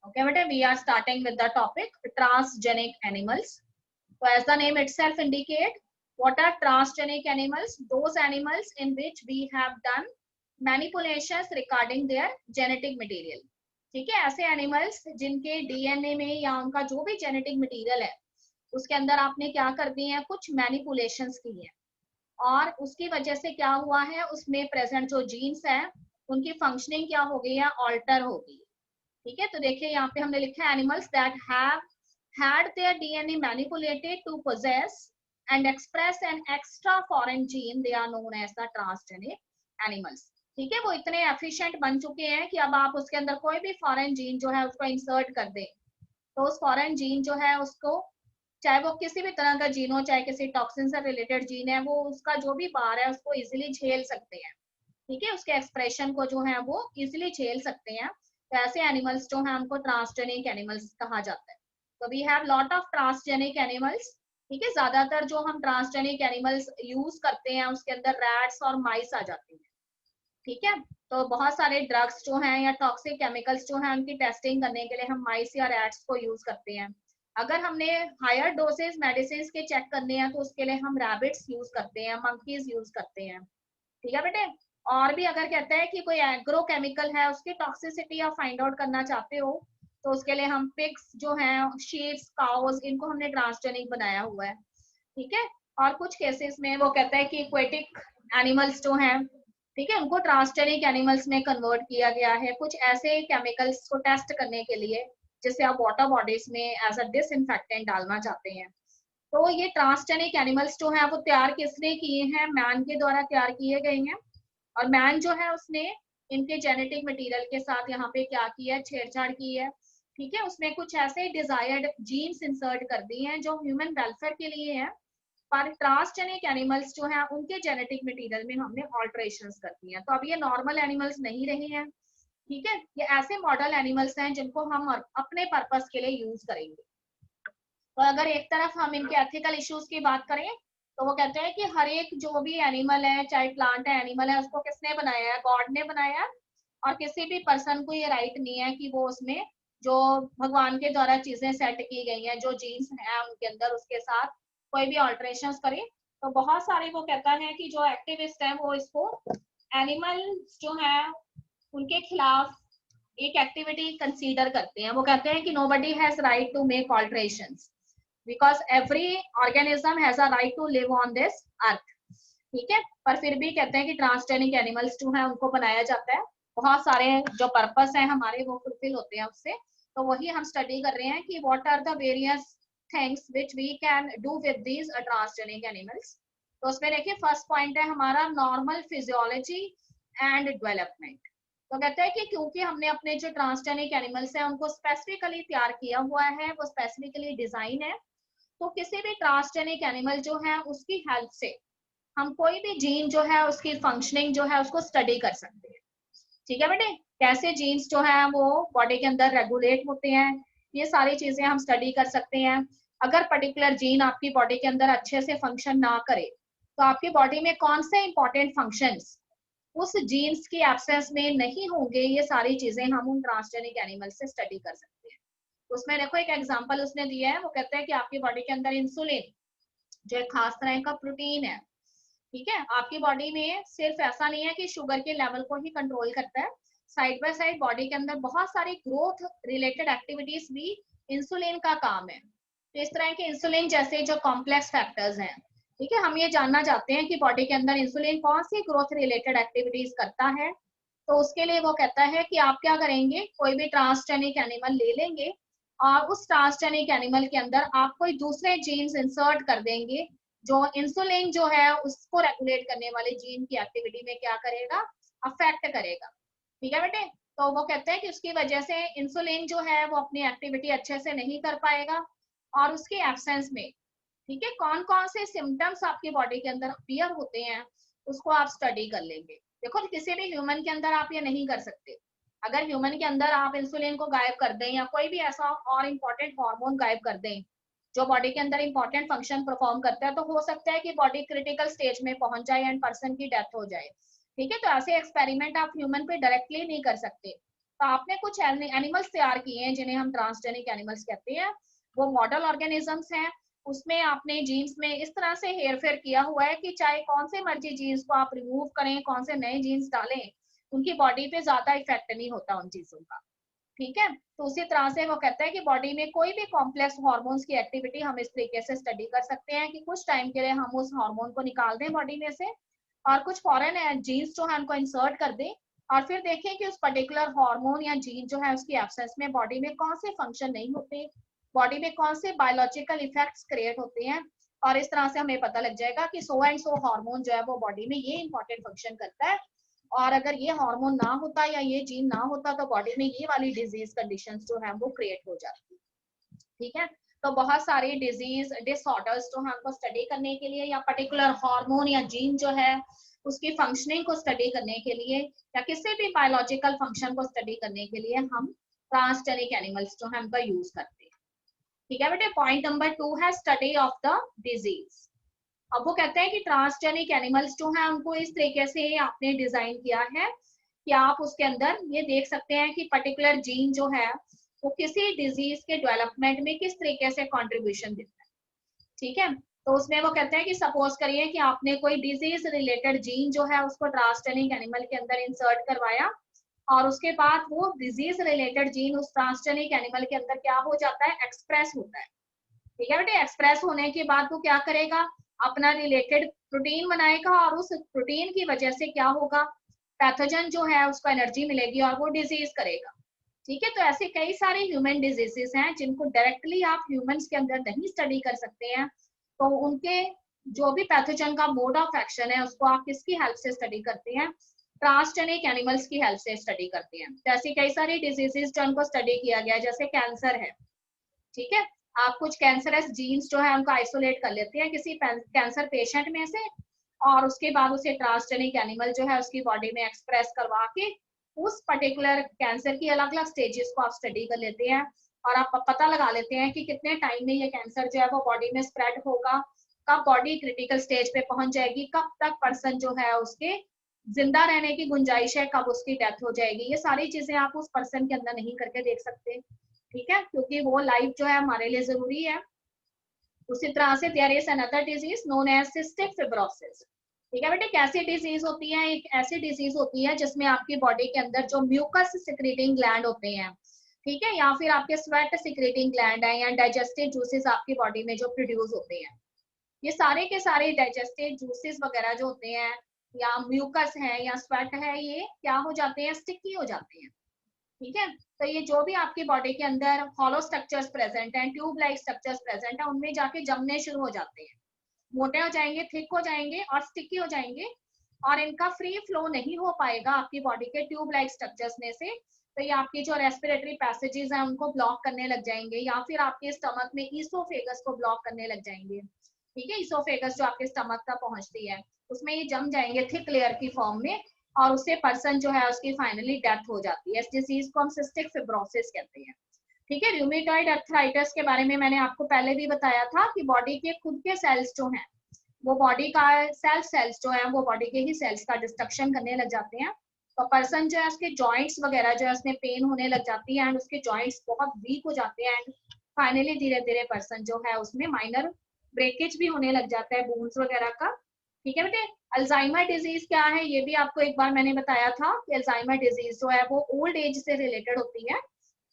Okay, बेटे, we are starting with the topic transgenic animals. So as the name itself indicate, what are transgenic animals? Those animals in which we have done manipulations regarding their genetic material. ठीक है, ऐसे animals जिनके DNA में या उनका जो भी genetic material है उसके अंदर आपने क्या कर दिए हैं, कुछ मैनिपुलेशंस की है, और उसकी वजह से क्या हुआ है, उसमें प्रेजेंट जो जीन्स है उनकी फंक्शनिंग क्या हो गई है, ऑल्टर हो गई। ठीक है, तो देखिए यहाँ पे हमने लिखा है animals that have had their DNA manipulated to possess and express an extra foreign gene, they are known as the transgenic animals. ठीक है, वो इतने एफिशिएंट बन चुके हैं कि अब आप उसके अंदर कोई भी फॉरेन जीन जो है उसको इंसर्ट कर दें, तो उस फॉरेन जीन जो है उसको, चाहे वो किसी भी तरह का जीन हो, चाहे किसी टॉक्सिन से रिलेटेड जीन है, वो उसका जो भी बार है उसको इजिली झेल सकते हैं। ठीक है, उसके एक्सप्रेशन को जो है वो इजिली झेल सकते हैं। तो ऐसे एनिमल्स जो है उनको ट्रांसजेनिक एनिमल्स कहा जाता है। तो we have lot of transgenic animals. ठीक है, ज्यादातर जो हम ट्रांसजेनिक एनिमल्स यूज करते हैं उसके अंदर रैट्स और माइस आ जाती हैं। ठीक है, तो बहुत सारे ड्रग्स जो हैं या टॉक्सिक केमिकल्स जो हैं उनकी टेस्टिंग करने के लिए हम माइस या रैट्स को यूज करते हैं। अगर हमने हायर डोसेज मेडिसिन के चेक करने हैं तो उसके लिए हम रैबिट्स यूज करते हैं, मंकीज यूज करते हैं। ठीक है बेटे, और भी अगर कहते हैं कि कोई एग्रो केमिकल है उसकी टॉक्सिसिटी आप फाइंड आउट करना चाहते हो तो उसके लिए हम पिग्स जो हैं, शीप्स, काउज, इनको हमने ट्रांसजेनिक बनाया हुआ है। ठीक है, और कुछ केसेस में वो कहता है कि एक्वेटिक एनिमल्स जो हैं, ठीक है, उनको ट्रांसजेनिक एनिमल्स में कन्वर्ट किया गया है कुछ ऐसे केमिकल्स को टेस्ट करने के लिए जिसे आप वाटर बॉडीज में एज अ डिसइंफेक्टेंट डालना चाहते हैं। तो ये ट्रांसजेनिक एनिमल्स जो है वो तैयार किसने किए हैं, मैन के द्वारा तैयार किए गए हैं। और मैन जो है उसने इनके जेनेटिक मटेरियल के साथ यहाँ पे क्या किया है, छेड़छाड़ की है। ठीक है, उसमें कुछ ऐसे डिजायर्ड जीन्स इंसर्ट कर दिए हैं जो ह्यूमन वेलफेयर के लिए है, पर ट्रांसजेनिक एनिमल्स जो है उनके जेनेटिक मटेरियल में हमने ऑल्टरेशंस कर दी हैं। तो अब ये नॉर्मल एनिमल्स नहीं रहे हैं। ठीक है, ये ऐसे मॉडल एनिमल्स हैं जिनको हम अपने पर्पस के लिए यूज करेंगे। तो अगर एक तरफ हम इनके एथिकल इश्यूज की बात करें तो वो कहते हैं कि हर एक जो भी एनिमल है, चाहे प्लांट है, एनिमल है, उसको किसने बनाया है, गॉड ने बनाया है। और किसी भी पर्सन को ये राइट नहीं है कि वो उसमें जो भगवान के द्वारा चीजें सेट की गई हैं, जो जीन्स हैं उनके अंदर, उसके साथ कोई भी ऑल्टरेशन करे। तो बहुत सारे वो कहता है कि जो एक्टिविस्ट है वो इसको एनिमल्स जो है उनके खिलाफ एक एक्टिविटी कंसीडर करते हैं। वो कहते हैं कि nobody has right to make alterations because every organism has a right to live on this earth. ठीक है, पर फिर भी कहते हैं कि ट्रांसजेनिक एनिमल्स जो है उनको बनाया जाता है, बहुत सारे जो पर्पस है हमारे वो फुलफिल होते हैं उससे। तो वही हम स्टडी कर रहे हैं कि what are the various things which we can do with these transgenic animals. तो उसमें देखिए फर्स्ट पॉइंट है हमारा नॉर्मल फिजियोलॉजी एंड डेवलपमेंट। तो कहते हैं कि क्योंकि हमने अपने जो ट्रांसजेनिक एनिमल्स हैं उनको स्पेसिफिकली तैयार किया हुआ है, वो स्पेसिफिकली डिजाइन है, तो किसी भी ट्रांसजेनिक एनिमल जो है उसकी हेल्प से हम कोई भी जीन जो है उसकी फंक्शनिंग जो है उसको स्टडी कर सकते हैं। ठीक है बेटे, कैसे जीन्स जो है वो बॉडी के अंदर रेगुलेट होते हैं, ये सारी चीजें हम स्टडी कर सकते हैं। अगर पर्टिकुलर जीन आपकी बॉडी के अंदर अच्छे से फंक्शन ना करे तो आपकी बॉडी में कौन से इंपॉर्टेंट फंक्शंस उस जीन्स की एब्सेंस में नहीं होंगे, ये सारी चीजें हम उन ट्रांसजेनिक एनिमल से स्टडी कर सकते हैं। उसमें देखो एक एग्जांपल उसने दिया है, वो कहता है कि आपकी बॉडी के अंदर इंसुलिन जो एक खास तरह का प्रोटीन है। ठीक है, आपकी बॉडी में सिर्फ ऐसा नहीं है कि शुगर के लेवल को ही कंट्रोल करता है, साइड बाय साइड बॉडी के अंदर बहुत सारी ग्रोथ रिलेटेड एक्टिविटीज भी इंसुलिन का काम है। तो इस तरह के इंसुलिन जैसे जो कॉम्प्लेक्स फैक्टर्स हैं, ठीक है, हम ये जानना चाहते हैं कि बॉडी के अंदर इंसुलिन कौन सी ग्रोथ रिलेटेड एक्टिविटीज करता है। तो उसके लिए वो कहता है कि आप क्या करेंगे, कोई भी ट्रांसजेनिक एनिमल ले लेंगे और उस ट्रांसजेनिक एनिमल के अंदर आप कोई दूसरे जीन्स इंसर्ट कर देंगे जो इंसुलिन जो है उसको रेगुलेट करने वाले जीन की एक्टिविटी में क्या करेगा, अफेक्ट करेगा। ठीक है बेटे, तो वो कहते हैं कि उसकी वजह से इंसुलिन जो है वो अपनी एक्टिविटी अच्छे से नहीं कर पाएगा, और उसके एब्सेंस में ठीक है कौन कौन से सिम्टम्स आपकी बॉडी के अंदर अपीयर होते हैं उसको आप स्टडी कर लेंगे। देखो किसी भी ह्यूमन के अंदर आप ये नहीं कर सकते। अगर ह्यूमन के अंदर आप इंसुलिन को गायब कर दें या कोई भी ऐसा और इम्पोर्टेंट हार्मोन गायब कर दें जो बॉडी के अंदर इंपॉर्टेंट फंक्शन परफॉर्म करता है, तो हो सकता है कि बॉडी क्रिटिकल स्टेज में पहुंच जाए एंड पर्सन की डेथ हो जाए। ठीक है, तो ऐसे एक्सपेरिमेंट आप ह्यूमन पे डायरेक्टली नहीं कर सकते। तो आपने कुछ एनिमल्स तैयार किए हैं जिन्हें हम ट्रांसजेनिक एनिमल्स कहते हैं, वो मॉडल ऑर्गेनिजम्स हैं। उसमें आपने जीन्स में इस तरह से हेर फेर किया हुआ है कि चाहे कौन से मर्जी जीन्स को आप रिमूव करें, कौन से नए जीन्स डालें, उनकी बॉडी पे ज्यादा इफेक्ट नहीं होता उन चीजों का। ठीक है, तो उसी तरह से वो कहता है कि बॉडी में कोई भी कॉम्प्लेक्स हार्मोन्स की एक्टिविटी हम इस तरीके से स्टडी कर सकते हैं कि कुछ टाइम के लिए हम उस हार्मोन को निकाल दें बॉडी में से और कुछ फॉरेन जीन्स जो है उनको इंसर्ट कर दें और फिर देखें कि उस पर्टिकुलर हार्मोन या जीन जो है उसकी एब्सेंस में बॉडी में कौन से फंक्शन नहीं होते, बॉडी में कौन से बायोलॉजिकल इफेक्ट्स क्रिएट होते हैं, और इस तरह से हमें पता लग जाएगा कि सो एंड सो हार्मोन जो है वो बॉडी में ये इंपॉर्टेंट फंक्शन करता है, और अगर ये हार्मोन ना होता या ये जीन ना होता तो बॉडी में ये वाली डिजीज कंडीशंस जो है वो क्रिएट हो जाती। ठीक है, तो बहुत सारी डिजीज डिसऑर्डर्स जो है हमको स्टडी करने के लिए या पर्टिकुलर हार्मोन या जीन जो है उसकी फंक्शनिंग को स्टडी करने के लिए या किसी भी बायोलॉजिकल फंक्शन को स्टडी करने के लिए हम ट्रांसजेनिक एनिमल्स जो है उनका यूज करते हैं। ठीक है बेटे, पॉइंट नंबर 2 है स्टडी ऑफ द डिजीज। अब वो कहते हैं कि ट्रांसजेनिक एनिमल्स जो है उनको इस तरीके से आपने डिजाइन किया है कि आप उसके अंदर ये देख सकते हैं कि पर्टिकुलर जीन जो है वो किसी डिजीज के डेवलपमेंट में किस तरीके से कंट्रीब्यूशन देता है। ठीक है, तो उसमें वो कहते हैं कि सपोज करिए कि आपने कोई डिजीज रिलेटेड जीन जो है उसको ट्रांसजेनिक एनिमल के अंदर इंसर्ट करवाया और उसके बाद वो डिजीज रिलेटेड जीन उस ट्रांसजेनिक एनिमल के अंदर क्या हो जाता है, एक्सप्रेस होता है। ठीक है बेटे, एक्सप्रेस होने के बाद वो क्या करेगा, अपना रिलेटेड प्रोटीन बनाएगा और उस प्रोटीन की वजह से क्या होगा, पैथोजन जो है उसको एनर्जी मिलेगी और वो डिजीज करेगा। ठीक है, तो ऐसे कई सारे ह्यूमन डिजीजेस हैं जिनको डायरेक्टली आप ह्यूमंस के अंदर नहीं स्टडी कर सकते हैं, तो उनके जो भी पैथोजन का मोड ऑफ एक्शन है उसको आप किसकी हेल्प से स्टडी करते हैं, ट्रांसजेनिक एनिमल्स की हेल्प से स्टडी करते हैं। तो ऐसी कई सारी डिजीजेस जो उनको स्टडी किया गया, जैसे कैंसर है। ठीक है, आप कुछ कैंसरस जीन्स जो है उनको आइसोलेट कर लेते हैं किसी कैंसर पेशेंट में से और उसके बाद उसे ट्रांसजेनिक एनिमल जो है उसकी बॉडी में एक्सप्रेस करवा के उस पर्टिकुलर कैंसर की अलग अलग स्टेजेस को आप स्टडी कर लेते हैं और आप पता लगा लेते हैं कि कितने टाइम में ये कैंसर जो है वो बॉडी में स्प्रेड होगा, कब बॉडी क्रिटिकल स्टेज पे पहुंच जाएगी, कब तक पर्सन जो है उसके जिंदा रहने की गुंजाइश है, कब उसकी डेथ हो जाएगी। ये सारी चीजें आप उस पर्सन के अंदर नहीं करके देख सकते। ठीक है, क्योंकि वो लाइफ जो है हमारे लिए जरूरी है। उसी तरह से there is another disease known as cystic fibrosis. ठीक है बेटे, कैसी डिजीज होती है, एक ऐसी डिजीज होती है जिसमें आपकी बॉडी के अंदर जो म्यूकस सिक्रेटिंग ग्लैंड होते हैं, ठीक है, या फिर आपके स्वेट सिक्रेटिंग ग्लैंड है या डाइजेस्टिव जूसेस आपकी बॉडी में जो प्रोड्यूस होते हैं, ये सारे के सारे डाइजेस्टिव जूसेस वगैरह जो होते हैं या म्यूकस है या स्वेट है, ये क्या हो जाते हैं, स्टिकी हो जाते हैं। ठीक है, तो ये जो भी आपकी बॉडी के अंदर हॉलो स्ट्रक्चर्स प्रेजेंट हैं, ट्यूब लाइक स्ट्रक्चर्स प्रेजेंट हैं, उनमें जाके जमने शुरू हो जाते हैं, मोटे हो जाएंगे, थिक हो जाएंगे और स्टिकी हो जाएंगे और इनका फ्री फ्लो नहीं हो पाएगा आपकी बॉडी के ट्यूब लाइक स्ट्रक्चर्स में से। तो ये आपकी जो रेस्पिरेटरी पैसेजेस हैं उनको ब्लॉक करने लग जाएंगे या फिर आपके स्टमक में ईसोफेगस को ब्लॉक करने लग जाएंगे। ठीक है, ईसोफेगस जो आपके स्टमक तक पहुंचती है उसमें ये जम जाएंगे थिक लेयर की फॉर्म में और उससे पर्सन जो है उसकी फाइनली डेथ हो जाती है। इस डिजीज को हम सिस्टिक फिब्रोसिस कहते हैं। ठीक है, रूमेटॉइड अर्थराइटिस के बारे में मैंने आपको पहले भी बताया था कि बॉडी के खुद के सेल्स जो हैं वो बॉडी का सेल्स जो है वो बॉडी के ही सेल्स का डिस्ट्रक्शन करने लग जाते हैं। तो पर्सन जो है उसके जॉइंट्स वगैरह जो है उसमें पेन होने लग जाती है एंड उसके जॉइंट्स बहुत वीक हो जाते हैं एंड फाइनली धीरे धीरे पर्सन जो है उसमें माइनर ब्रेकेज भी होने लग जाता है बोन्स वगैरह का। ठीक है बेटे, अल्जाइमर डिजीज क्या है ये भी आपको एक बार मैंने बताया था कि अल्जाइमर डिजीज जो है वो ओल्ड एज से रिलेटेड होती है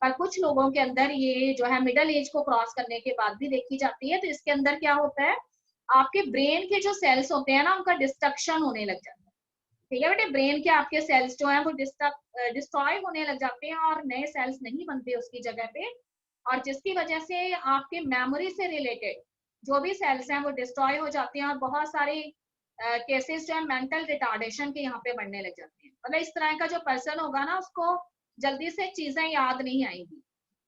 पर कुछ लोगों के अंदर ये जो है मिडिल एज को क्रॉस करने के बाद भी देखी जाती है। तो इसके अंदर क्या होता है, आपके ब्रेन के जो सेल्स होते हैं ना उनका डिस्ट्रक्शन होने लग जाता है। ठीक है बेटे, ब्रेन के आपके सेल्स जो है वो डिस्ट्रॉय होने लग जाते हैं और नए सेल्स नहीं बनते उसकी जगह पे, और जिसकी वजह से आपके मेमोरी से रिलेटेड जो भी सेल्स हैं वो डिस्ट्रॉय हो जाती हैं और बहुत सारी केसेस जो है मेंटल रिटार्डेशन के यहाँ पे बढ़ने लग जाते हैं। मतलब इस तरह का जो पर्सन होगा ना उसको जल्दी से चीजें याद नहीं आएंगी।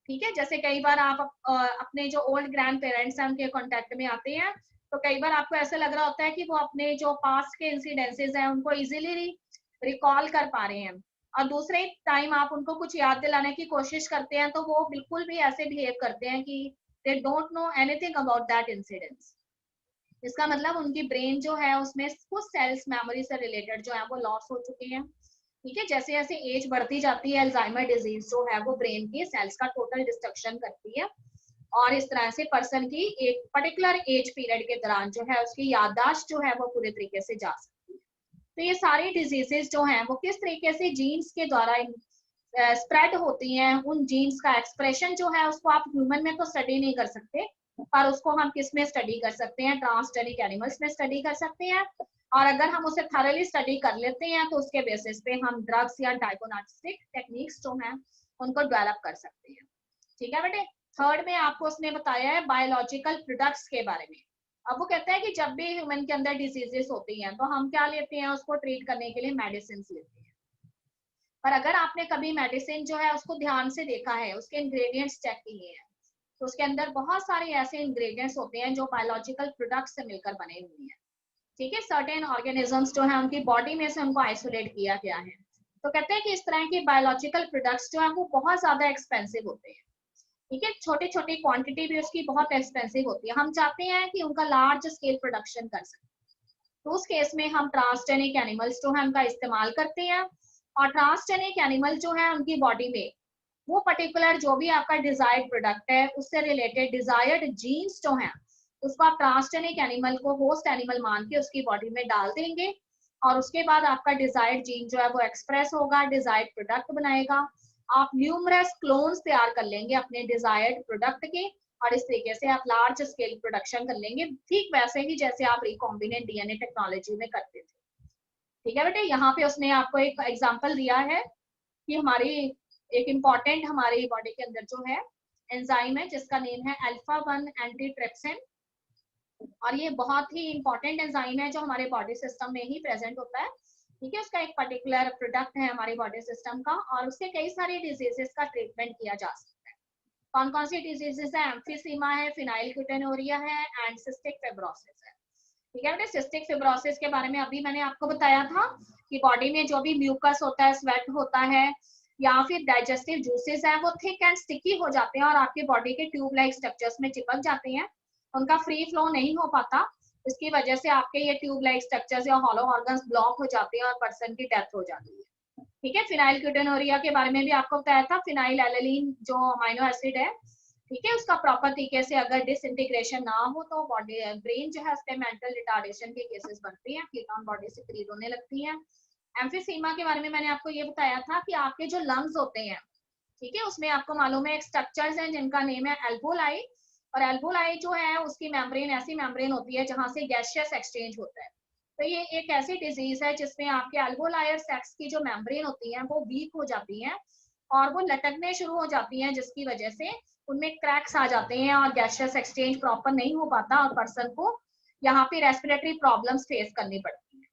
ठीक है, जैसे कई बार आप अपने जो ओल्ड ग्रैंड पेरेंट्स हैं उनके कांटेक्ट में आते हैं तो कई बार आपको ऐसा लग रहा होता है कि वो अपने जो पास्ट के इंसिडेंसेस हैं उनको इजीली रिकॉल कर पा रहे हैं और दूसरे टाइम आप उनको कुछ याद दिलाने की कोशिश करते हैं तो वो बिल्कुल भी ऐसे बिहेव करते हैं कि they don't know anything about that incidence. इसका मतलब उनकी ब्रेन जो है उसमें कुछ सेल्स मेमोरी से रिलेटेड जो है वो लॉस हो चुके हैं। ठीक है, जैसे जैसे एज बढ़ती जाती है, अल्जाइमर डिजीज जो है वो ब्रेन के सेल्स का टोटल डिस्ट्रक्शन करती है, और इस तरह से पर्सन की एक पर्टिकुलर एज पीरियड के दौरान जो है उसकी याददाश्त जो है वो पूरे तरीके से जा सकती है। तो ये सारी डिजीजेस जो हैं वो किस तरीके से जीन्स के द्वारा स्प्रेड होती हैं, उन जीन्स का एक्सप्रेशन जो है उसको आप ह्यूमन में तो स्टडी नहीं कर सकते, पर उसको हम किस में स्टडी कर सकते हैं, ट्रांसजेनिक एनिमल्स में स्टडी कर सकते हैं। और अगर हम उसे थॉरली स्टडी कर लेते हैं तो उसके बेसिस पे हम ड्रग्स या डायग्नोस्टिक टेक्निक्स जो हैं उनको डेवलप कर सकते हैं। ठीक है बेटे। थर्ड में आपको उसने बताया है बायोलॉजिकल प्रोडक्ट्स के बारे में। अब वो कहता है कि जब भी ह्यूमन के अंदर डिजीजेस होती हैं तो हम क्या लेते हैं, उसको ट्रीट करने के लिए मेडिसिन लेते हैं। पर अगर आपने कभी मेडिसिन जो है उसको ध्यान से देखा है, उसके इंग्रेडिएंट्स चेक किए हैं, तो उसके अंदर बहुत सारे ऐसे इंग्रेडिएंट्स होते हैं जो बायोलॉजिकल प्रोडक्ट्स से मिलकर बने हुए हैं। ठीक है, सर्टेन ऑर्गेनिजम्स जो है उनकी बॉडी में से उनको आइसोलेट किया गया है। तो कहते हैं कि इस तरह के बायोलॉजिकल प्रोडक्ट्स जो है वो बहुत ज्यादा एक्सपेंसिव होते हैं। ठीक है, छोटी छोटी क्वांटिटी भी उसकी बहुत एक्सपेंसिव होती है। हम चाहते हैं कि उनका लार्ज स्केल प्रोडक्शन कर सकें, तो उस केस में हम ट्रांसजेनिक एनिमल्स जो है उनका इस्तेमाल करते हैं। और ट्रांसजेनिक एनिमल जो है उनकी बॉडी में वो पर्टिकुलर जो भी आपका डिजायर्ड प्रोडक्ट है उससे रिलेटेड डिजायर्ड जीन्स जो है उसको आप ट्रांसजेनिक एनिमल को होस्ट एनिमल मान के उसकी बॉडी में डाल देंगे, और उसके बाद आपका डिजायर्ड जीन जो है वो एक्सप्रेस होगा, डिजायर्ड प्रोडक्ट बनाएगा। आप न्यूमरस क्लोन्स तैयार कर लेंगे अपने डिजायर्ड प्रोडक्ट के, और इस तरीके से आप लार्ज स्केल प्रोडक्शन कर लेंगे, ठीक वैसे ही जैसे आप रिकॉम्बिनेंट डीएनए टेक्नोलॉजी में करते थे। ठीक है बेटे, यहाँ पे उसने आपको एक एग्जांपल दिया है कि हमारी एक इम्पॉर्टेंट हमारी बॉडी के अंदर जो है एंजाइम है जिसका नेम है अल्फा 1 एंटीट्रिप्सिन, और ये बहुत ही इंपॉर्टेंट एंजाइम है जो हमारे बॉडी सिस्टम में ही प्रेजेंट होता है। ठीक है, उसका एक पर्टिकुलर प्रोडक्ट है हमारे बॉडी सिस्टम का, और उससे कई सारी डिजीजेस का ट्रीटमेंट किया जा सकता है। कौन कौन सी डिजीजेस है, एम्फीसीमा है, फिनाइलक्यूटिनुरिया है, एंड सिस्टिक फिब्रोसिस है। ठीक है बेटे, सिस्टिक फिब्रोसिस के बारे में अभी मैंने आपको बताया था कि बॉडी में जो भी म्यूकस होता है, स्वेट होता है, या फिर डाइजेस्टिव जूसेस है, वो थिक एंड स्टिकी हो जाते हैं और आपके बॉडी के ट्यूब लाइक स्ट्रक्चर्स में चिपक जाते हैं, उनका फ्री फ्लो नहीं हो पाता। इसकी वजह से आपके ये ट्यूब लाइक स्ट्रक्चर्स या हॉलो ऑर्गन्स ब्लॉक हो जाते हैं और पर्सन की डेथ हो जाती है। ठीक है, फिनाइलक्यूटिनुरिया के बारे में भी आपको बताया था, फिनाइल एलेलीन जो अमाइनो एसिड है, ठीक है, उसका प्रॉपर तरीके से अगर डिसइंटीग्रेशन ना हो तो बॉडी ब्रेन जो है उस पे मेंटल रिटार्डेशन के केसेस बनते हैं, कीटोन बॉडी से फ्री होने लगती है। एम्फीसीमा के बारे में मैंने आपको ये बताया था कि आपके जो लंग्स होते हैं, ठीक है, उसमें आपको मालूम है एक स्ट्रक्चर्स हैं जिनका नेम है एल्वोलाई, और एल्वोलाई जो है उसकी मेम्ब्रेन ऐसी मेम्ब्रेन होती है जहां से गैसियस एक्सचेंज होता है। तो ये एक ऐसी डिजीज है जिसमें आपके एल्वोलायर सेक्स की जो मेम्ब्रेन होती है वो वीक हो जाती है और वो लटकने शुरू हो जाती हैं, जिसकी वजह से उनमें क्रैक्स आ जाते हैं और गैसियस एक्सचेंज प्रॉपर नहीं हो पाता और पर्सन को यहाँ पे रेस्पिरेटरी प्रॉब्लम्स फेस करनी पड़ती है।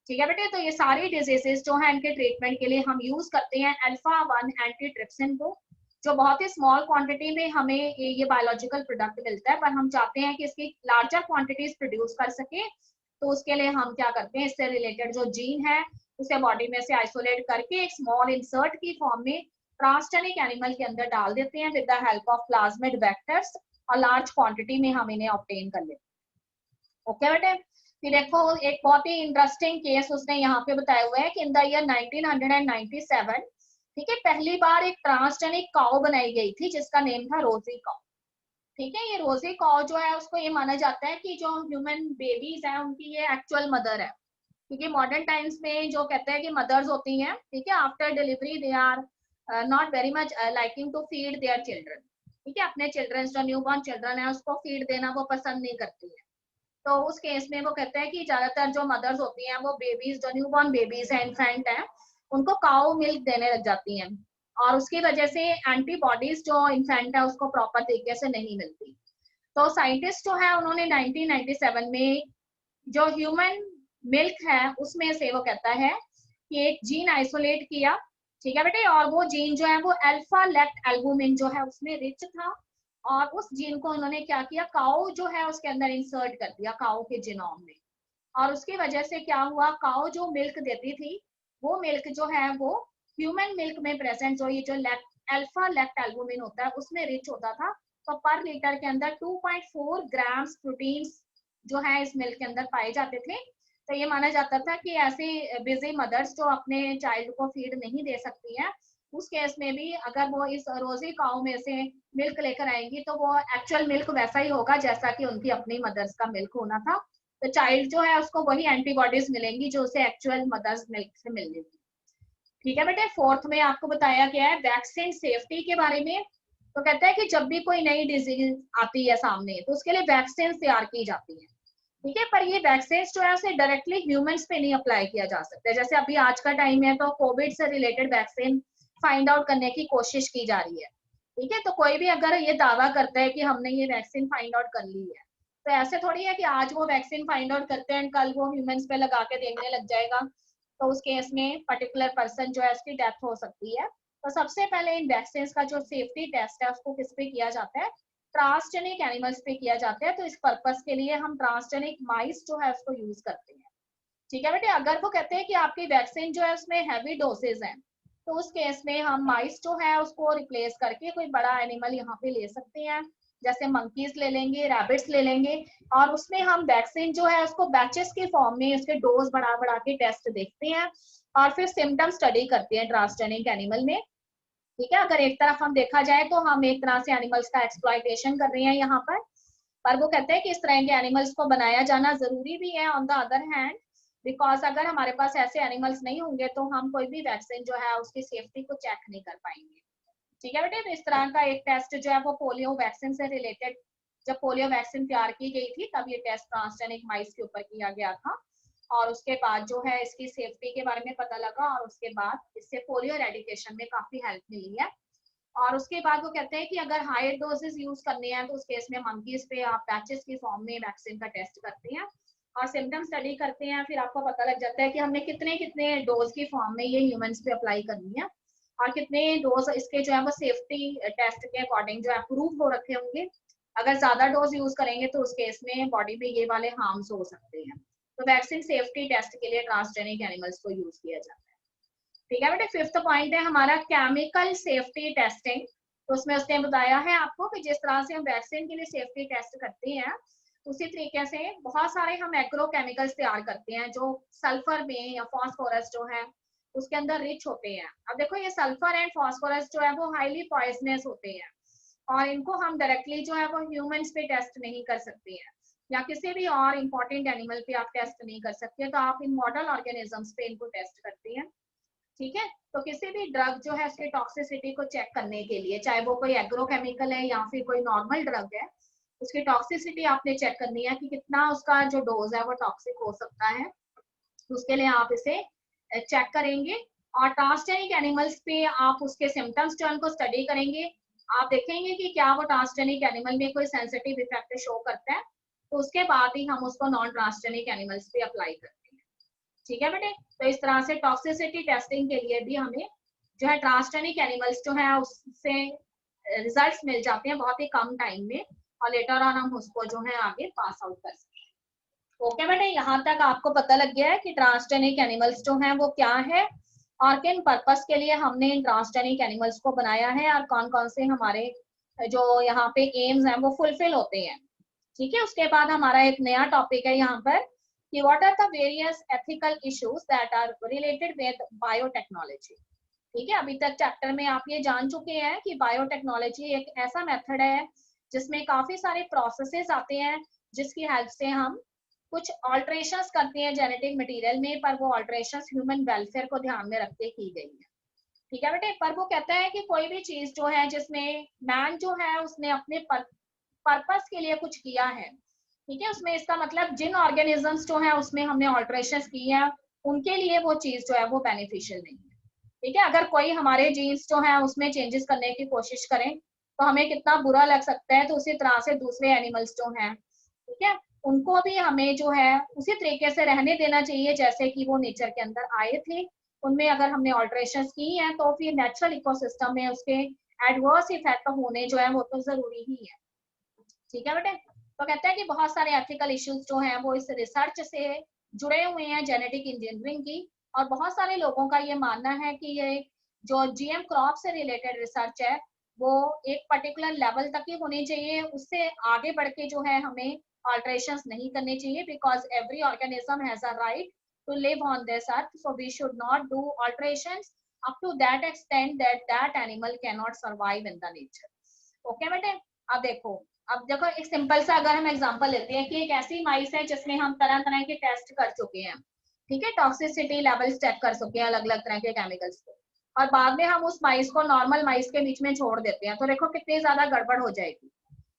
ठीक है बेटे, तो ये सारी डिजीजेस जो है इनके ट्रीटमेंट के लिए हम यूज करते हैं अल्फा 1 एंटीट्रिप्सिन को, जो बहुत ही स्मॉल क्वांटिटी में हमें ये बायोलॉजिकल प्रोडक्ट मिलता है, पर हम चाहते हैं कि इसकी लार्जर क्वांटिटीज प्रोड्यूस कर सके। तो उसके लिए हम क्या करते हैं, इससे रिलेटेड जो जीन है उसे बॉडी में से आइसोलेट करके एक स्मॉल इंसर्ट की फॉर्म में ट्रांसजेनिक एनिमल के अंदर डाल देते हैं with the help of plasmid vectors, और लार्ज क्वांटिटी में हम इन्हें ऑब्टेन कर लेते हैं। ओके बेटे, फिर देखो एक बहुत ही इंटरेस्टिंग केस उसने यहाँ पे बताया हुआ है कि इन द ईयर 1997, ठीक है, पहली बार एक ट्रांसजेनिक काउ बनाई गई थी जिसका नेम था रोजी काउ। ठीक है, ये रोजी काउ जो है उसको ये माना जाता है कि जो ह्यूमन बेबीज हैं उनकी ये एक्चुअल मदर है, क्योंकि मॉडर्न टाइम्स में जो कहते हैं कि मदर्स होती हैं, ठीक है, after delivery they are not very much liking to feed their children. ठीक है, अपने चिल्ड्रन जो न्यूबॉर्न चिल्ड्रन है उसको फीड देना वो पसंद नहीं करती है। तो उस केस में वो कहते हैं कि ज्यादातर जो मदर्स होती हैं वो बेबीज जो न्यूबॉर्न बेबीज हैं, इन्फेंट हैं, उनको काउ मिल्क देने लग जाती हैं, और उसकी वजह से एंटीबॉडीज जो इन्फेंट है उसको प्रॉपर तरीके से नहीं मिलती। तो साइंटिस्ट जो है उन्होंने 1997 में जो ह्यूमन मिल्क है उसमें से वो कहता है कि एक जीन आइसोलेट किया, ठीक है बेटे, और वो जीन जो है वो अल्फा लेक्ट एल्बुमिन जो है उसमें रिच था, और उस जीन को उन्होंने क्या किया, काऊ जो है उसके अंदर इंसर्ट कर दिया, काऊ के जीनोम में। और उसकी वजह से क्या हुआ, काऊ जो मिल्क देती थी वो मिल्क जो है वो ह्यूमन मिल्क में प्रेजेंट जो ये जो अल्फा लेक्ट एल्बुमिन होता है उसमें रिच होता था। तो पर लीटर के अंदर 2.4 ग्राम्स प्रोटीन जो है इस मिल्क के अंदर पाए जाते थे, तो ये माना जाता था कि ऐसी बिजी मदर्स जो अपने चाइल्ड को फीड नहीं दे सकती हैं, उस केस में भी अगर वो इस रोजी काऊ में से मिल्क लेकर आएंगी तो वो एक्चुअल मिल्क वैसा ही होगा जैसा कि उनकी अपनी मदर्स का मिल्क होना था। तो चाइल्ड जो है उसको वही एंटीबॉडीज मिलेंगी जो उसे एक्चुअल मदर्स मिल्क से मिलनी थी। ठीक है बेटे, फोर्थ में आपको बताया गया है वैक्सीन सेफ्टी के बारे में। तो कहता है कि जब भी कोई नई डिजीज आती है सामने तो उसके लिए वैक्सीन तैयार की जाती है। ठीक है, पर ये वैक्सीन जो है उसे डायरेक्टली ह्यूमंस पे नहीं अप्लाई किया जा सकता। जैसे अभी आज का टाइम है तो कोविड से रिलेटेड वैक्सीन फाइंड आउट करने की कोशिश की जा रही है। ठीक है, तो कोई भी अगर ये दावा करता है कि हमने ये वैक्सीन फाइंड आउट कर ली है, तो ऐसे थोड़ी है कि आज वो वैक्सीन फाइंड आउट करते हैं कल वो ह्यूमंस पे लगा के देखने लग जाएगा, तो उस केस में पर्टिकुलर पर्सन जो है उसकी डेथ हो सकती है। तो सबसे पहले इन वैक्सीन का जो सेफ्टी टेस्ट है उसको किस पे किया जाता है, ट्रांसजेनिक एनिमल्स पे किया जाता है। तो इस पर्पस के लिए हम ट्रांसजेनिक माइस जो है उसको यूज करते हैं। ठीक है बेटे, अगर वो कहते हैं कि आपकी वैक्सीन जो है उसमें हैवी डोसेज है, तो उस केस में हम माइस जो है उसको रिप्लेस करके कोई बड़ा एनिमल यहाँ पे ले सकते हैं, जैसे मंकीज ले लेंगे, रैबिट्स ले लेंगे, और उसमें हम वैक्सीन जो है उसको बैचेस के फॉर्म में उसके डोज बढ़ा बढ़ा के टेस्ट देखते हैं और फिर सिम्टम स्टडी करते हैं ट्रांसजेनिक एनिमल में। ठीक है, अगर एक तरफ हम देखा जाए तो हम एक तरह से एनिमल्स का एक्सप्लॉइटेशन कर रहे हैं यहाँ पर वो कहते हैं कि इस तरह के एनिमल्स को बनाया जाना जरूरी भी है on the other hand, because अगर हमारे पास ऐसे एनिमल्स नहीं होंगे तो हम कोई भी वैक्सीन जो है उसकी सेफ्टी को चेक नहीं कर पाएंगे। ठीक है बेटे, तो इस तरह का एक टेस्ट जो है वो पोलियो वैक्सीन से रिलेटेड, जब पोलियो वैक्सीन तैयार की गई थी तब ये टेस्ट ट्रांसजेनिक माइस के ऊपर किया गया था, और उसके बाद जो है इसकी सेफ्टी के बारे में पता लगा और उसके बाद इससे पोलियो एरेडिकेशन में काफी हेल्प मिली है। और उसके बाद वो कहते हैं कि अगर हायर डोजेस यूज करने हैं तो उस केस में मंकीज पे आप पैचेस की फॉर्म में वैक्सीन का टेस्ट करते हैं और सिम्टम स्टडी करते हैं, फिर आपको पता लग जाता है कि हमने कितने कितने डोज की फॉर्म में ये ह्यूमंस पे अप्लाई करनी है और कितने डोज इसके जो है वो सेफ्टी टेस्ट के अकॉर्डिंग जो अप्रूव हो रखे होंगे। अगर ज्यादा डोज यूज करेंगे तो उस केस में बॉडी में ये वाले हार्म्स हो सकते हैं। तो वैक्सीन सेफ्टी टेस्ट के लिए ट्रांसजेनिक एनिमल्स को यूज किया जाता है। ठीक है बेटे, फिफ्थ पॉइंट है हमारा केमिकल सेफ्टी टेस्टिंग। तो उसमें उसने बताया है आपको कि जिस तरह से हम वैक्सीन के लिए सेफ्टी टेस्ट करते हैं उसी तरीके से बहुत सारे हम एग्रोकेमिकल्स तैयार करते हैं जो सल्फर में या फास्फोरस जो है उसके अंदर रिच होते हैं। अब देखो ये सल्फर एंड फास्फोरस जो है वो हाईली पॉइजनस होते हैं और इनको हम डायरेक्टली जो है वो ह्यूमंस पे टेस्ट नहीं कर सकते हैं या किसी भी और इम्पोर्टेंट एनिमल पे आप टेस्ट नहीं कर सकते, तो आप इन मॉडल ऑर्गेनिजम्स पे इनको टेस्ट करते हैं। ठीक है, तो किसी भी ड्रग जो है उसकी टॉक्सिसिटी को चेक करने के लिए, चाहे वो कोई एग्रोकेमिकल है या फिर कोई नॉर्मल ड्रग है, उसकी टॉक्सिसिटी आपने चेक करनी है कि कितना उसका जो डोज है वो टॉक्सिक हो सकता है, उसके लिए आप इसे चेक करेंगे। और ट्रांसजेनिक एनिमल्स पे आप उसके सिम्टम्स जो उनको स्टडी करेंगे, आप देखेंगे कि क्या वो ट्रांसजेनिक एनिमल में कोई सेंसिटिव इफेक्ट शो करता है, तो उसके बाद ही हम उसको नॉन ट्रांसजेनिक एनिमल्स पे अप्लाई करते हैं। ठीक है बेटे, तो इस तरह से टॉक्सिसिटी टेस्टिंग के लिए भी हमें जो है ट्रांसजेनिक एनिमल्स जो है उससे रिजल्ट्स मिल जाते हैं बहुत ही कम टाइम में और लेटर ऑन हम उसको जो है आगे पास आउट कर सकते हैं। ओके बेटे, यहाँ तक आपको पता लग गया है कि ट्रांसजेनिक एनिमल्स जो हैं वो क्या है और किन पर्पस के लिए हमने इन ट्रांसजेनिक एनिमल्स को बनाया है और कौन कौन से हमारे जो यहाँ पे एम्स हैं वो फुलफिल होते हैं। ठीक है, उसके बाद हमारा एक नया टॉपिक है यहाँ पर कि what are the various ethical issues that are related with biotechnology. ठीक है, अभी तक चैप्टर में आप ये जान चुके हैं कि बायोटेक्नोलॉजी एक ऐसा मेथड है जिसमें काफी सारे प्रोसेसेस आते हैं जिसकी हेल्प से हम कुछ ऑल्ट्रेशंस करते हैं जेनेटिक मटेरियल में, पर वो ऑल्ट्रेशंस ह्यूमन वेलफेयर को ध्यान में रख के की गई है। ठीक है बेटे, पर वो कहता है कि कोई भी चीज जो है जिसमें मैन जो है उसने अपने पर्पस के लिए कुछ किया है, ठीक है, उसमें इसका मतलब जिन ऑर्गेनिजम्स जो है उसमें हमने ऑल्ट्रेशंस की है उनके लिए वो चीज जो है वो बेनिफिशियल नहीं है। ठीक है, अगर कोई हमारे जीन्स जो है उसमें चेंजेस करने की कोशिश करें तो हमें कितना बुरा लग सकता है, तो उसी तरह से दूसरे एनिमल्स जो हैं, ठीक है, उनको भी हमें जो है उसी तरीके से रहने देना चाहिए जैसे कि वो नेचर के अंदर आए थे। उनमें अगर हमने ऑल्ट्रेशंस की हैं तो फिर नेचुरल इकोसिस्टम में उसके एडवर्स इफेक्ट होने जो है वो तो जरूरी ही है। ठीक है बेटे, तो कहते हैं कि बहुत सारे एथिकल इश्यूज जो हैं वो इस रिसर्च से जुड़े हुए हैं जेनेटिक इंजीनियरिंग की, और बहुत सारे लोगों का ये मानना है कि ये जो जीएम क्रॉप से रिलेटेड रिसर्च है वो एक पर्टिकुलर लेवल तक ही होनी चाहिए, उससे आगे बढ़ के जो है हमें alterations नहीं करने चाहिए, because every organism has a right to live on this earth, so we should not do alterations up to that extent that that animal cannot survive in the nature. Okay बेटे, अब देखो एक simple सा अगर हम example लेते हैं कि एक ऐसी माइस है जिसमें हम तरह तरह के टेस्ट कर चुके हैं, ठीक है, टॉक्सिसिटी लेवल्स चेक कर चुके हैं अलग अलग तरह के केमिकल्स को, और बाद में हम उस माइस को नॉर्मल माइस के बीच में छोड़ देते हैं, तो देखो कितनी ज्यादा गड़बड़ हो जाएगी।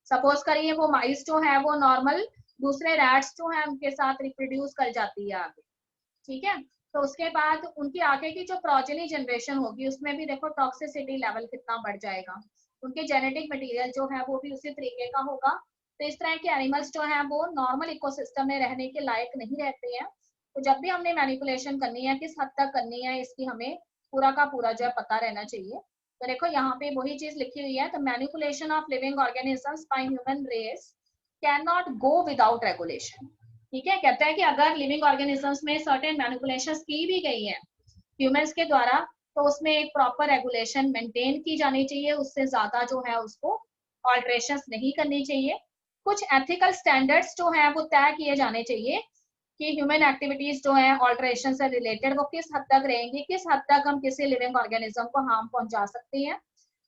सपोज करिए वो माइस जो है वो नॉर्मल दूसरे रैट्स जो है उनके साथ रिप्रोड्यूस कर जाती है आगे, ठीक है, तो उसके बाद उनकी आगे की जो प्रोजेनी जनरेशन होगी उसमें भी देखो टॉक्सिसिटी लेवल कितना बढ़ जाएगा, उनके जेनेटिक मटेरियल जो है वो भी उसी तरीके का होगा। तो इस तरह के एनिमल्स जो है वो नॉर्मल इकोसिस्टम में रहने के लायक नहीं रहते हैं। तो जब भी हमने मैनिपुलेशन करनी है किस हद तक करनी है इसकी हमें पूरा का पूरा जो है पता रहना चाहिए। तो देखो यहाँ पे वही चीज लिखी हुई है, the manipulation of living organisms by human race can not go without regulation. ठीक है, कहते हैं कि अगर लिविंग ऑर्गेनिजम्स में सर्टेन मैनिपुलेशंस की भी गई है ह्यूमंस के द्वारा, तो उसमें एक प्रॉपर रेगुलेशन मेंटेन की जानी चाहिए, उससे ज्यादा जो है उसको ऑल्ट्रेशंस नहीं करनी चाहिए। कुछ एथिकल स्टैंडर्ड्स जो है वो तय किए जाने चाहिए कि ह्यूमन एक्टिविटीज जो है ऑल्ट्रेशन से रिलेटेड वो किस हद तक रहेंगी, किस हद तक हम किसी लिविंग ऑर्गेनिज्म को हार्म पहुंचा सकते हैं।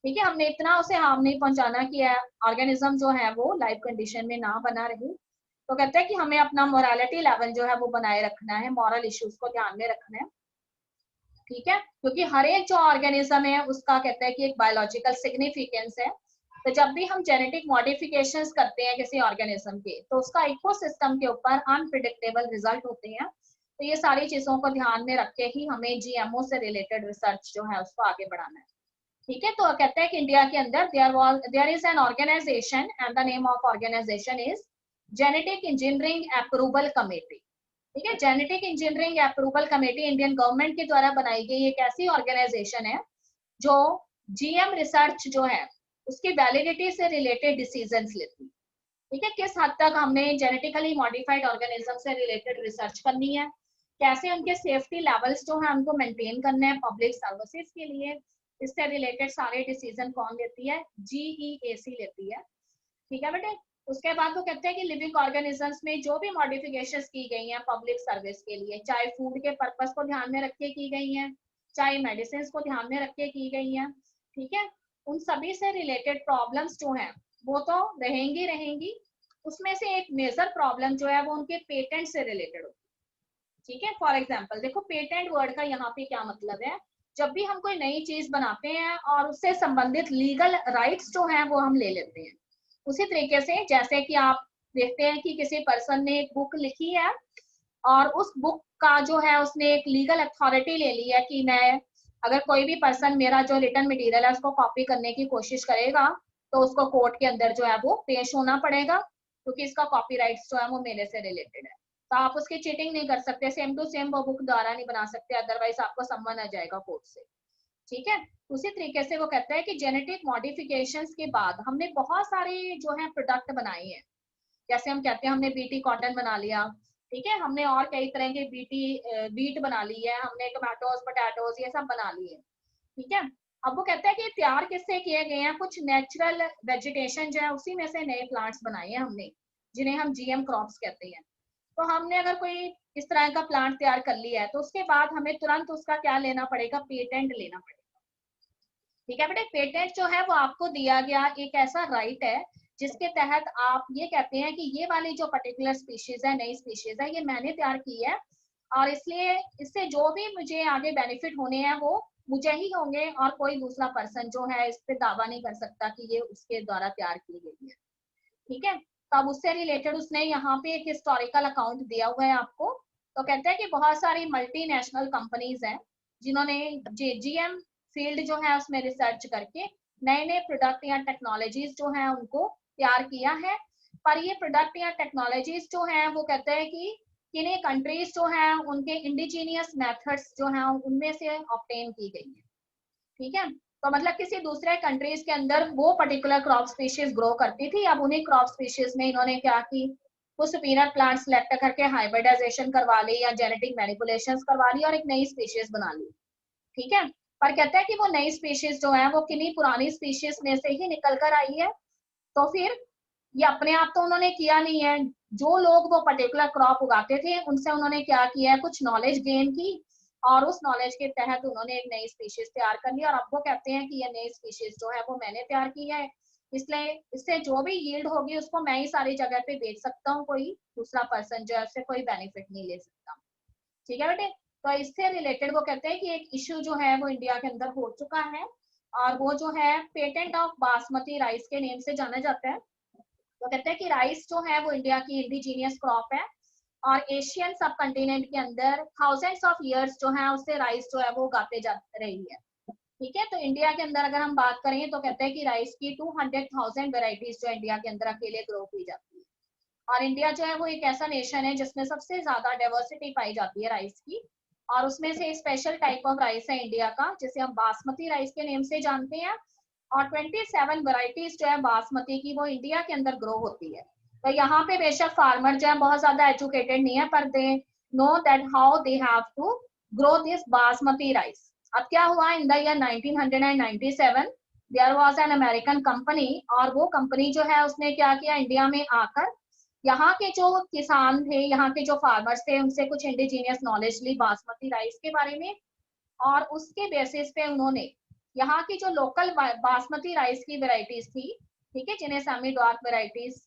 ठीक है, हमने इतना उसे हार्म नहीं पहुंचाना कि ऑर्गेनिज्म जो है वो लाइफ कंडीशन में ना बना रहे। तो कहते हैं कि हमें अपना मोरालिटी लेवल जो है वो बनाए रखना है, मॉरल इश्यूज को ध्यान में रखना है, ठीक है, क्योंकि हर एक जो ऑर्गेनिज्म है उसका कहते हैं कि एक बायोलॉजिकल सिग्निफिकेंस है। तो जब भी हम जेनेटिक मॉडिफिकेशंस करते हैं किसी ऑर्गेनिज्म के, तो उसका इकोसिस्टम के ऊपर अनप्रिडिक्टेबल रिजल्ट होते हैं। तो ये सारी चीजों को ध्यान में रख के ही हमें जीएमओ से रिलेटेड रिसर्च जो है उसको आगे बढ़ाना है। ठीक है, तो कहते हैं कि इंडिया के अंदर there is an organization and the name of organization is genetic engineering approval committee. ठीक है, genetic engineering approval committee Indian government के द्वारा बनाई गई एक ऐसी ऑर्गेनाइजेशन है जो जीएम रिसर्च जो है उसकी वैलिडिटी से रिलेटेड डिसीजंस लेती है। ठीक है, किस हद तक हमने जेनेटिकली मॉडिफाइड ऑर्गेनिज्म से रिलेटेड रिसर्च करनी है, कैसे उनके सेफ्टी लेवल्स जो है उनको मेंटेन करना है पब्लिक सर्विसेज के लिए, इससे रिलेटेड सारे डिसीजन कौन लेती है, जीईएसी लेती है। ठीक है बेटे, उसके बाद वो कहते हैं कि लिविंग ऑर्गेनिजम्स में जो भी मॉडिफिकेशंस की गई हैं पब्लिक सर्विस के लिए, चाहे फूड के पर्पस को ध्यान में रख के की गई हैं, चाहे मेडिसिन को ध्यान में रख के की गई हैं, ठीक है, उन सभी से रिलेटेड प्रॉब्लम्स जो हैं वो तो रहेंगी रहेंगी। उसमें से एक मेजर प्रॉब्लम जो है वो उनके पेटेंट से रिलेटेड होती है। ठीक है, फॉर एग्जाम्पल देखो पेटेंट वर्ड का यहाँ पे क्या मतलब है, जब भी हम कोई नई चीज बनाते हैं और उससे संबंधित लीगल राइट्स जो हैं वो हम ले लेते हैं। उसी तरीके से जैसे कि आप देखते हैं कि किसी पर्सन ने एक बुक लिखी है और उस बुक का जो है उसने एक लीगल अथॉरिटी ले ली है कि मैं अगर कोई भी पर्सन मेरा जो रिटन मटेरियल है उसको कॉपी करने की कोशिश करेगा तो उसको कोर्ट के अंदर जो है वो पेश होना पड़ेगा, क्योंकि इसका कॉपीराइट्स जो है वो मेरे से रिलेटेड है। तो आप उसकी चीटिंग नहीं कर सकते, सेम टू सेम वो बुक द्वारा नहीं बना सकते, अदरवाइज आपको सम्मन आ जाएगा कोर्ट से। ठीक है, उसी तरीके से वो कहता है कि जेनेटिक मॉडिफिकेशंस के बाद हमने बहुत सारे जो है प्रोडक्ट बनाए हैं, जैसे हम कहते हैं हमने बीटी कॉटन बना लिया, ठीक है, हमने और कई तरह के बीट बना ली है, हमने टमाटोज पोटैटोज ये सब बना लिए, ठीक है। अब वो कहता है कि तैयार किससे किए गए हैं, कुछ नेचुरल वेजिटेशन जो है उसी में से नए प्लांट्स बनाए हैं हमने, जिन्हें हम जीएम क्रॉप्स कहते हैं। तो हमने अगर कोई इस तरह का प्लांट तैयार कर लिया है तो उसके बाद हमें तुरंत उसका क्या लेना पड़ेगा, पेटेंट लेना पड़ेगा। ठीक है बेटे, पेटेंट जो है वो आपको दिया गया एक ऐसा राइट है जिसके तहत आप ये कहते हैं कि ये वाली जो पर्टिकुलर स्पीशीज है, नई स्पीशीज है, ये मैंने तैयार की है और इसलिए इससे जो भी मुझे आगे बेनिफिट होने हैं वो मुझे ही होंगे और कोई दूसरा पर्सन जो है इस पे दावा नहीं कर सकता कि ये उसके द्वारा तैयार की गई है। ठीक है, तब उससे रिलेटेड उसने यहाँ पे एक हिस्टोरिकल अकाउंट दिया हुआ है आपको। तो कहते हैं कि बहुत सारी मल्टीनेशनल कंपनीज हैं जिन्होंने जीएम फील्ड जो है उसमें रिसर्च करके नए नए प्रोडक्ट या टेक्नोलॉजीज जो है उनको तैयार किया है। पर ये प्रोडक्ट या टेक्नोलॉजीज जो है वो कहते हैं कि किन्हीं कंट्रीज जो है उनके इंडिजीनियस मेथड्स जो है उनमें से ऑब्टेन की गई है। ठीक है, तो मतलब किसी दूसरे कंट्रीज के अंदर वो पर्टिकुलर क्रॉप स्पीशीज ग्रो करती थी, अब उन्हीं क्रॉप स्पीशीज में इन्होंने क्या की, कुछ सुपीरियर प्लांट सेलेक्ट करके हाइब्रिडाइजेशन करवा ली या जेनेटिक मैनिपुलेशंस करवा ली और एक नई स्पीशीज बना ली। ठीक है, पर कहता है कि वो नई स्पीशीज जो है वो किन्हीं पुरानी स्पीशीज में से ही निकल कर आई है। तो फिर ये अपने आप तो उन्होंने किया नहीं है, जो लोग वो पर्टिकुलर क्रॉप उगाते थे उनसे उन्होंने क्या किया है, कुछ नॉलेज गेन की और उस नॉलेज के तहत उन्होंने एक नई स्पीशीज तैयार कर ली और अब वो कहते हैं कि ये नई स्पीशीज जो है वो मैंने तैयार की है, इसलिए इससे जो भी यील्ड होगी उसको मैं ही सारी जगह पे बेच सकता हूँ, कोई दूसरा पर्सन जो है उससे कोई बेनिफिट नहीं ले सकता। ठीक है बेटे, तो इससे रिलेटेड वो कहते हैं कि एक इश्यू जो है वो इंडिया के अंदर हो चुका है और वो जो है पेटेंट ऑफ बासमती राइस के नेम से जाना जाता है। वो कहते हैं कि राइस जो है वो इंडिया की इंडिजीनियस क्रॉप है और एशियन सब कंटिनेंट के अंदर थाउजेंड्स ऑफ इयर्स जो है उससे राइस जो है वो उगाते जा रही है। ठीक है, तो इंडिया के अंदर अगर हम बात करें तो कहते हैं कि राइस की 200,000 वेराइटीज जो इंडिया के अंदर अकेले ग्रो की जाती है और इंडिया जो है वो एक ऐसा नेशन है जिसमें सबसे ज्यादा डाइवर्सिटी पाई जाती है राइस की और उसमें से स्पेशल टाइप ऑफ राइस है इंडिया का जिसे हम बासमती राइस के नेम से जानते हैं और 27 वेराइटीज जो है बासमती की वो इंडिया के अंदर ग्रो होती है। तो यहाँ पे बेशक फार्मर जो है बहुत ज्यादा एजुकेटेड नहीं है पर they know that how they have to grow this basmati rice. अब क्या हुआ, in the year 1997 there was an American company और वो कंपनी जो है उसने क्या किया, इंडिया में आकर यहाँ के जो किसान थे, यहाँ के जो फार्मर्स थे उनसे कुछ इंडिजीनियस नॉलेज ली बासमती राइस के बारे में और उसके बेसिस पे उन्होंने यहाँ की जो लोकल बासमती राइस की वेराइटीज थी, ठीक है, जिन्हें सेमी डॉर्क वेराइटीज,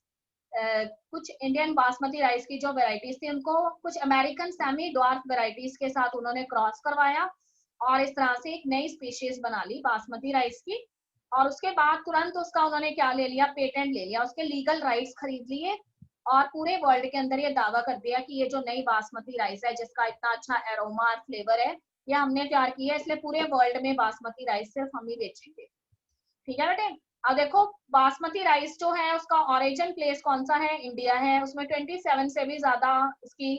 कुछ इंडियन बासमती राइस की जो वेराइटीज थी उनको कुछ अमेरिकन सेमी डॉर्क वेराइटीज के साथ उन्होंने क्रॉस करवाया और इस तरह से एक नई स्पीशीज बना ली बासमती राइस की और उसके बाद तुरंत उसका उन्होंने क्या ले लिया, पेटेंट ले लिया, उसके लीगल राइट्स खरीद लिए और पूरे वर्ल्ड के अंदर ये दावा कर दिया कि ये जो नई बासमती राइस है जिसका इतना अच्छा एरोमा और फ्लेवर है ये हमने तैयार की है, इसलिए पूरे वर्ल्ड में बासमती राइस सिर्फ हम ही बेचेंगे। ठीक है बेटे, अब देखो बासमती राइस जो है उसका ओरिजिन प्लेस कौन सा है, इंडिया है, उसमें 27 से भी ज्यादा इसकी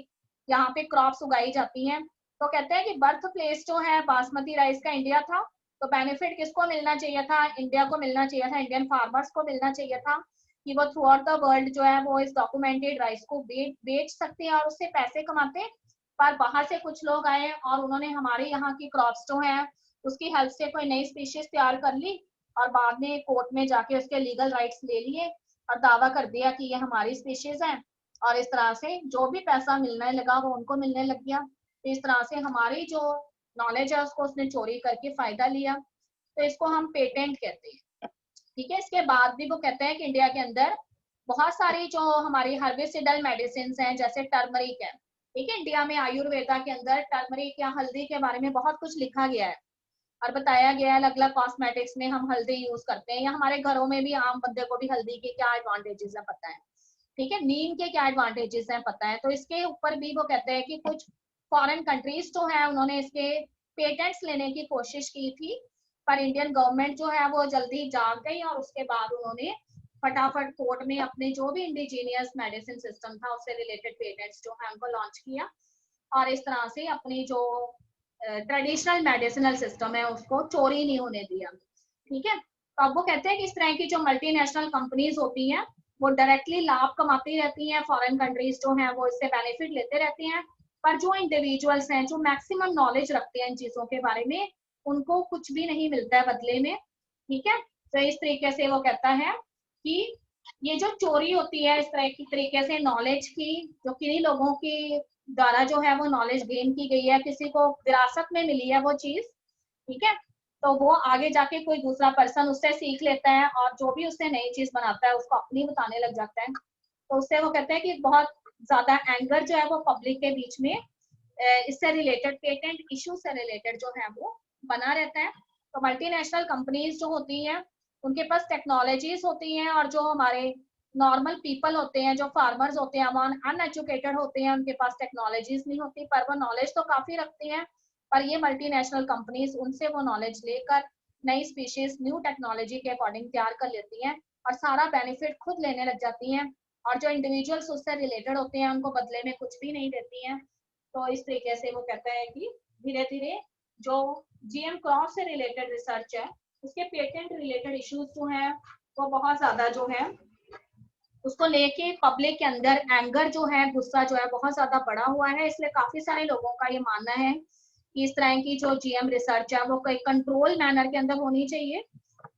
यहाँ पे क्रॉप्स उगाई जाती हैं। तो कहते हैं कि बर्थ प्लेस जो है बासमती राइस का इंडिया था, तो बेनिफिट किसको मिलना चाहिए था, इंडिया को मिलना चाहिए था, इंडियन फार्मर्स को मिलना चाहिए था कि वो थ्रू आउट द वर्ल्ड जो है वो इस डॉक्यूमेंटेड राइस को बेच सकते हैं और उससे पैसे कमाते हैं। पर बाहर से कुछ लोग आए और उन्होंने हमारे यहाँ की क्रॉप्स जो है उसकी हेल्प से कोई नई स्पीशीज तैयार कर ली और बाद में कोर्ट में जाके उसके लीगल राइट्स ले लिए और दावा कर दिया कि ये हमारी स्पीशीज है और इस तरह से जो भी पैसा मिलने लगा वो उनको मिलने लग गया। तो इस तरह से हमारी जो नॉलेज है उसको उसने चोरी करके फायदा लिया, तो इसको हम पेटेंट कहते हैं। ठीक है, इसके बाद भी वो कहते हैं कि इंडिया के अंदर बहुत सारी जो हमारी हर्बिसिडल मेडिसिन हैं जैसे टर्मरिक है, ठीक है, इंडिया में आयुर्वेदा के अंदर टर्मरिक या हल्दी के बारे में बहुत कुछ लिखा गया है और बताया गया है, अलग अलग कॉस्मेटिक्स में हम हल्दी यूज करते हैं या हमारे घरों में भी आम बंदे को भी हल्दी के क्या एडवांटेजेस है पता है, ठीक है, नीम के क्या एडवांटेजेस हैं पता है। तो इसके ऊपर भी वो कहते हैं कि कुछ फॉरेन कंट्रीज जो है उन्होंने इसके पेटेंट्स लेने की कोशिश की थी पर इंडियन गवर्नमेंट जो है वो जल्दी जाग गई और उसके बाद उन्होंने फटाफट कोर्ट में अपने जो भी इंडिजीनियस मेडिसिन सिस्टम था उससे रिलेटेड पेटेंट्स जो है उनको लॉन्च किया और इस तरह से अपनी जो ट्रेडिशनल मेडिसिनल सिस्टम है उसको चोरी नहीं होने दिया। ठीक है, तो अब वो कहते हैं कि इस तरह की जो मल्टीनेशनल कंपनीज होती हैं वो डायरेक्टली लाभ कमाती रहती हैं, फॉरेन कंट्रीज जो हैं वो इससे बेनिफिट लेते रहते हैं, पर जो इंडिविजुअल्स हैं जो मैक्सिमम नॉलेज रखते हैं इन चीजों के बारे में उनको कुछ भी नहीं मिलता है बदले में। ठीक है, तो इस तरीके से वो कहता है कि ये जो चोरी होती है इस तरह की तरीके से नॉलेज की, जो किन्हीं लोगों की द्वारा जो है वो नॉलेज गेन की गई है, किसी को विरासत में मिली है वो चीज, ठीक है, तो वो आगे जाके कोई दूसरा पर्सन उससे सीख लेता है और जो भी उससे नई चीज बनाता है उसको अपनी बताने लग जाता है। तो उससे वो कहते हैं कि बहुत ज्यादा एंगर जो है वो पब्लिक के बीच में इससे रिलेटेड पेटेंट इशू से रिलेटेड जो है वो बना रहता है। तो मल्टीनेशनल कंपनीज जो होती हैं उनके पास टेक्नोलॉजीज होती हैं और जो हमारे नॉर्मल पीपल होते हैं, जो फार्मर्स होते हैं, वो अनएजुकेटेड होते हैं, उनके पास टेक्नोलॉजीज नहीं होती पर वो नॉलेज तो काफी रखती हैं। पर ये मल्टीनेशनल कंपनीज उनसे वो नॉलेज लेकर नई स्पीशीज न्यू टेक्नोलॉजी के अकॉर्डिंग तैयार कर लेती हैं और सारा बेनिफिट खुद लेने लग जाती हैं और जो इंडिविजुअल्स उससे रिलेटेड होते हैं उनको बदले में कुछ भी नहीं देती हैं। तो इस तरीके से वो कहता है कि धीरे धीरे जो जीएम क्रॉप से रिलेटेड रिसर्च है उसके पेटेंट रिलेटेड इश्यूज जो हैं वो बहुत ज्यादा जो है उसको लेके पब्लिक के अंदर एंगर जो है, गुस्सा जो है बहुत ज्यादा बढ़ा हुआ है। इसलिए काफी सारे लोगों का ये मानना है कि इस तरह की जो जीएम रिसर्च है वो कोई कंट्रोल मैनर के अंदर होनी चाहिए,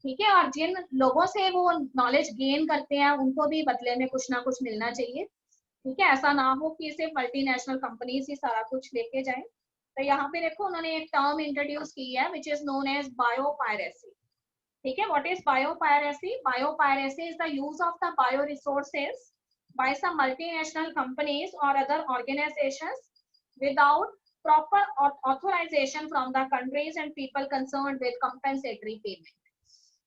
ठीक है। और जिन लोगों से वो नॉलेज गेन करते हैं उनको भी बदले में कुछ ना कुछ मिलना चाहिए, ठीक है। ऐसा ना हो कि सिर्फ मल्टीनेशनल कंपनीज ही सारा कुछ लेके जाएं। तो यहाँ पे देखो उन्होंने एक टर्म इंट्रोड्यूस की है which is known as biopiracy, ठीक है। What is biopiracy? Biopiracy is the use of the bio resources by some multinational companies or other organizations without proper authorization from the countries and people concerned with compensatory payment,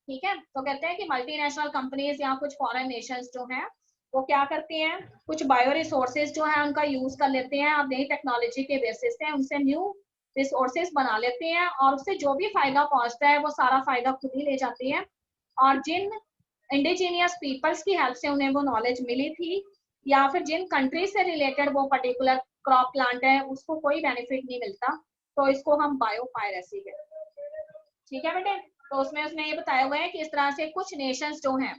ठीक है। तो कहते हैं कि multinational companies या कुछ foreign Nations जो हैं वो क्या करती हैं, कुछ बायो रिसोर्सेज जो है उनका यूज कर लेते हैं और नई टेक्नोलॉजी के बेसिस पे उनसे न्यू रिसोर्सेज बना लेते हैं और उससे जो भी फायदा पहुंचता है वो सारा फायदा खुद ही ले जाते हैं। और जिन इंडिजीनियस पीपल्स की हेल्प से उन्हें वो नॉलेज मिली थी या फिर जिन कंट्री से रिलेटेड वो पर्टिकुलर क्रॉप प्लांट है उसको कोई बेनिफिट नहीं मिलता, तो इसको हम बायोपायरेसी कहते हैं, ठीक है बेटे। तो उसमें उसने ये बताया हुआ है कि इस तरह से कुछ नेशंस जो हैं,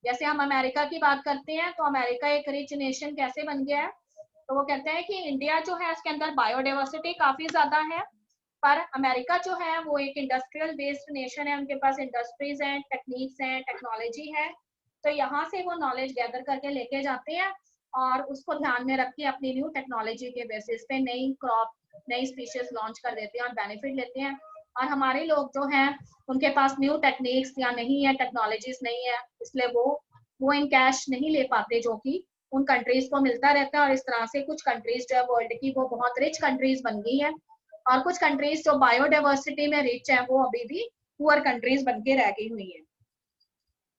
जैसे हम अमेरिका की बात करते हैं तो अमेरिका एक रिच नेशन कैसे बन गया है, तो वो कहते हैं कि इंडिया जो है उसके अंदर बायोडाइवर्सिटी काफी ज्यादा है, पर अमेरिका जो है वो एक इंडस्ट्रियल बेस्ड नेशन है, उनके पास इंडस्ट्रीज हैं, टेक्निक्स हैं, टेक्नोलॉजी है। तो यहाँ से वो नॉलेज गैदर करके लेके जाते हैं और उसको ध्यान में रख के अपनी न्यू टेक्नोलॉजी के बेसिस पे नई क्रॉप नई स्पीशीज लॉन्च कर देते हैं और बेनिफिट लेते हैं। और हमारे लोग जो हैं उनके पास न्यू टेक्निक्स या नहीं है, टेक्नोलॉजीज नहीं है, इसलिए वो इन कैश नहीं ले पाते जो कि उन कंट्रीज को मिलता रहता है। और इस तरह से कुछ कंट्रीज जो है वर्ल्ड की वो बहुत रिच कंट्रीज बन गई है और कुछ कंट्रीज जो बायोडाइवर्सिटी में रिच है वो अभी भी पुअर कंट्रीज बन के रह गई हुई है,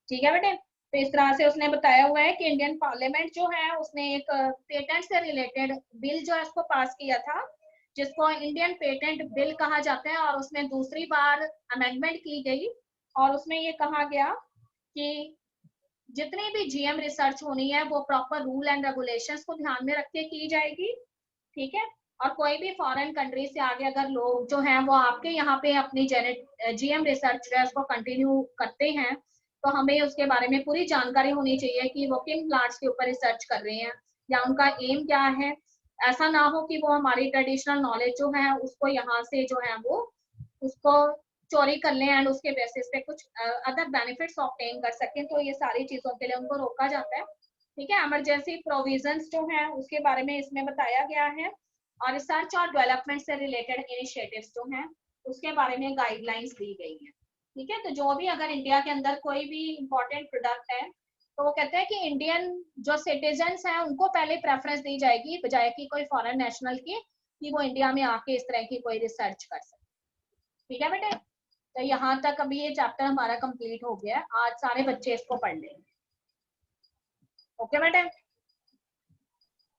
ठीक है बेटे। तो इस तरह से उसने बताया हुआ है कि इंडियन पार्लियामेंट जो है उसने एक पेटेंट से रिलेटेड बिल जो है उसको पास किया था जिसको इंडियन पेटेंट बिल कहा जाता है, और उसमें दूसरी बार अमेंडमेंट की गई और उसमें ये कहा गया कि जितनी भी जीएम रिसर्च होनी है वो प्रॉपर रूल एंड रेगुलेशंस को ध्यान में रख के की जाएगी, ठीक है। और कोई भी फॉरेन कंट्री से आगे अगर लोग जो हैं वो आपके यहाँ पे अपनी जीएम रिसर्च जो है उसको कंटिन्यू करते हैं तो हमें उसके बारे में पूरी जानकारी होनी चाहिए कि वो किन प्लांट्स के ऊपर रिसर्च कर रहे हैं या उनका एम क्या है। ऐसा ना हो कि वो हमारी ट्रेडिशनल नॉलेज जो है उसको यहाँ से जो है वो उसको चोरी कर लें एंड उसके बेसिस पे कुछ अदर बेनिफिट्स ऑब्टेन कर सकें, तो ये सारी चीजों के लिए उनको रोका जाता है, ठीक है। इमरजेंसी प्रोविजंस जो है उसके बारे में इसमें बताया गया है और रिसर्च और डेवलपमेंट से रिलेटेड इनिशिएटिव्स जो हैं उसके बारे में गाइडलाइंस दी गई है, ठीक है। तो जो भी अगर इंडिया के अंदर कोई भी इंपॉर्टेंट प्रोडक्ट है तो वो कहते हैं कि इंडियन जो सिटीजन्स हैं उनको पहले प्रेफरेंस दी जाएगी बजाय कि कोई फॉरेन नेशनल की कि वो इंडिया में आके इस तरह की कोई रिसर्च कर सके, ठीक है बेटे। तो यहाँ तक अभी ये चैप्टर हमारा कंप्लीट हो गया है, आज सारे बच्चे इसको पढ़ लेंगे, ओके बेटे।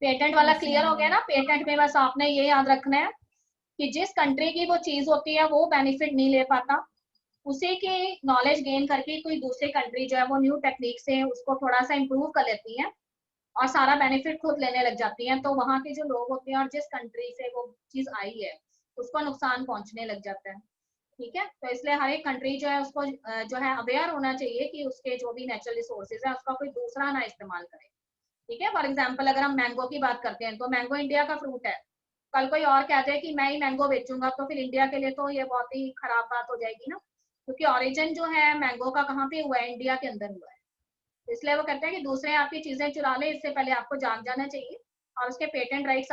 पेटेंट वाला क्लियर हो गया ना? पेटेंट में बस आपने ये याद रखना है कि जिस कंट्री की वो चीज होती है वो बेनिफिट नहीं ले पाता, उसी की नॉलेज गेन करके कोई दूसरी कंट्री जो है वो न्यू टेक्निक से उसको थोड़ा सा इम्प्रूव कर लेती है और सारा बेनिफिट खुद लेने लग जाती हैं, तो वहां के जो लोग होते हैं और जिस कंट्री से वो चीज आई है उसको नुकसान पहुंचने लग जाता है, ठीक है। तो इसलिए हर एक कंट्री जो है उसको जो है अवेयर होना चाहिए कि उसके जो भी नेचुरल रिसोर्सेज है उसका कोई दूसरा ना इस्तेमाल करे, ठीक है। फॉर एग्जाम्पल अगर हम मैंगो की बात करते हैं तो मैंगो इंडिया का फ्रूट है, कल कोई और कहते हैं कि मैं ही मैंगो बेचूंगा तो फिर इंडिया के लिए तो ये बहुत ही खराब बात हो जाएगी ना, क्योंकि ऑरिजिन जो है मैंगो का कहाँ पे हुआ है, इंडिया के अंदर हुआ है। इसलिए वो कहते हैं कि दूसरे आपकी चीजें चुरा ले इससे पहले आपको जान जाना चाहिए और उसके पेटेंट राइट्स